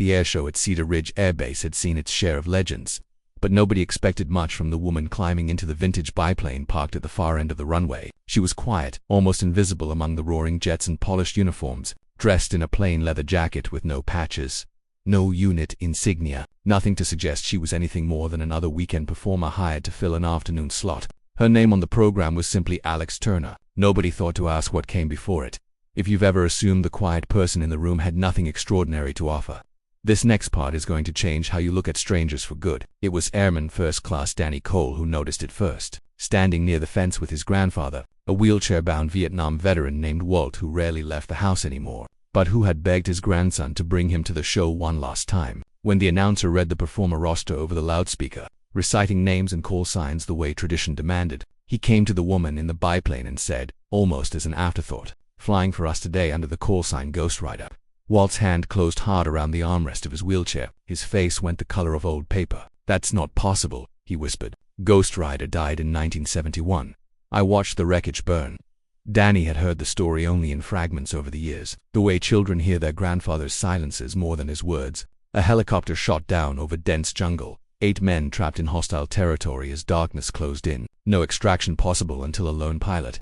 The airshow at Cedar Ridge Air Base had seen its share of legends, but nobody expected much from the woman climbing into the vintage biplane parked at the far end of the runway. She was quiet, almost invisible among the roaring jets and polished uniforms, dressed in a plain leather jacket with no patches, no unit insignia, nothing to suggest she was anything more than another weekend performer hired to fill an afternoon slot. Her name on the program was simply Alex Turner. Nobody thought to ask what came before it. If you've ever assumed the quiet person in the room had nothing extraordinary to offer, this next part is going to change how you look at strangers for good. It was Airman First Class Danny Cole who noticed it first. Standing near the fence with his grandfather, a wheelchair-bound Vietnam veteran named Walt who rarely left the house anymore, but who had begged his grandson to bring him to the show one last time. When the announcer read the performer roster over the loudspeaker, reciting names and call signs the way tradition demanded, he came to the woman in the biplane and said, almost as an afterthought, "Flying for us today under the call sign Ghost Rider." Walt's hand closed hard around the armrest of his wheelchair. His face went the color of old paper. "That's not possible," he whispered. "Ghost Rider died in 1971. I watched the wreckage burn." Danny had heard the story only in fragments over the years, the way children hear their grandfather's silences more than his words. A helicopter shot down over dense jungle. 8 men trapped in hostile territory as darkness closed in. No extraction possible until a lone pilot,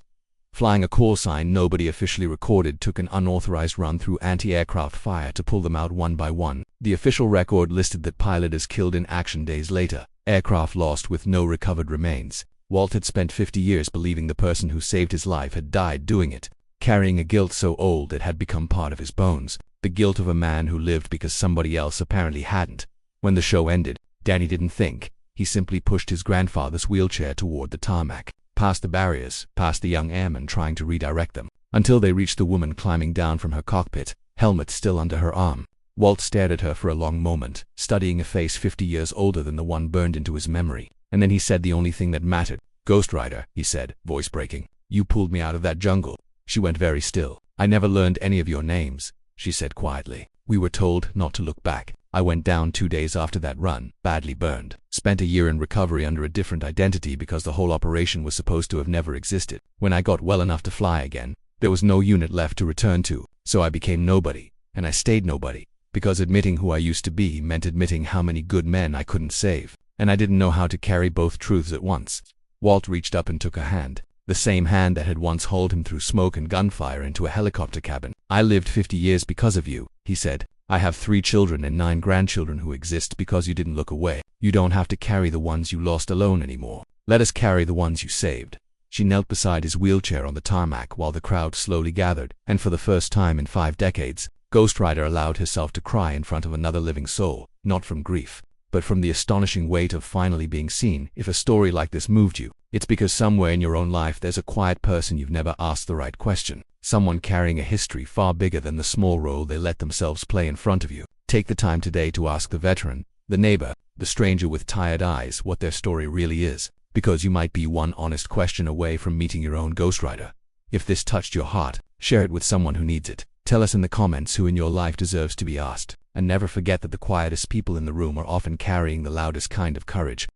flying a call sign nobody officially recorded, took an unauthorized run through anti-aircraft fire to pull them out one by one. The official record listed that pilot is killed in action days later. Aircraft lost with no recovered remains. Walt had spent 50 years believing the person who saved his life had died doing it, carrying a guilt so old it had become part of his bones. The guilt of a man who lived because somebody else apparently hadn't. When the show ended, Danny didn't think. He simply pushed his grandfather's wheelchair toward the tarmac, past the barriers, past the young airmen trying to redirect them, until they reached the woman climbing down from her cockpit, helmet still under her arm. Walt stared at her for a long moment, studying a face 50 years older than the one burned into his memory, and then he said the only thing that mattered. "Ghost Rider," he said, voice breaking. "You pulled me out of that jungle." She went very still. "I never learned any of your names," she said quietly. "We were told not to look back. I went down 2 days after that run, badly burned. Spent a year in recovery under a different identity because the whole operation was supposed to have never existed. When I got well enough to fly again, there was no unit left to return to, so I became nobody, and I stayed nobody, because admitting who I used to be meant admitting how many good men I couldn't save, and I didn't know how to carry both truths at once." Walt reached up and took a hand, the same hand that had once hauled him through smoke and gunfire into a helicopter cabin. "I lived 50 years because of you," he said. "I have 3 children and 9 grandchildren who exist because you didn't look away. You don't have to carry the ones you lost alone anymore. Let us carry the ones you saved." She knelt beside his wheelchair on the tarmac while the crowd slowly gathered, and for the first time in 5 decades, Ghost Rider allowed herself to cry in front of another living soul, not from grief, but from the astonishing weight of finally being seen. If a story like this moved you, it's because somewhere in your own life there's a quiet person you've never asked the right question. Someone carrying a history far bigger than the small role they let themselves play in front of you. Take the time today to ask the veteran, the neighbor, the stranger with tired eyes what their story really is, because you might be one honest question away from meeting your own Ghost Rider. If this touched your heart, share it with someone who needs it. Tell us in the comments who in your life deserves to be asked. And never forget that the quietest people in the room are often carrying the loudest kind of courage.